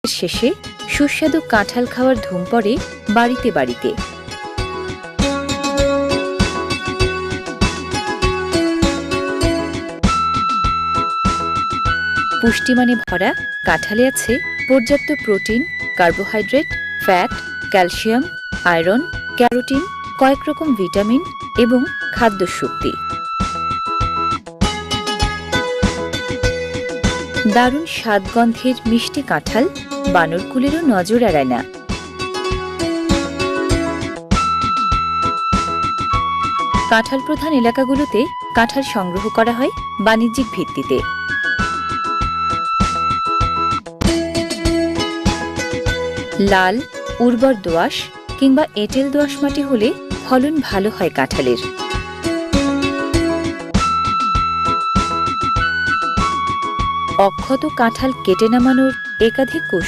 শেষে সুস্বাদু কাঁঠাল খাওয়ার ধুম পড়ে বাড়িতে বাড়িতে। পুষ্টিমানে ভরা কাঁঠালে আছে পর্যাপ্ত protein, carbohydrate, fat, calcium, iron, carotene, কয়েক রকম ভিটামিন এবং খাদ্য শক্তি। দারুণ স্বাদগন্ধের মিষ্টি কাঁঠাল বানরকুলেরও নজর এড়ায় না। কাঁঠাল প্রধান এলাকাগুলোতে কাঁঠাল সংগ্রহ করা হয় বাণিজ্যিক ভিত্তিতে। লাল, উর্বর দোআঁশ কিংবা এঁটেল দোআঁশ মাটি হলে ফলন ভালো হয় কাঁঠালের। অক্ষত কাঁঠাল কেটে নামানোর একাধিক কৌশল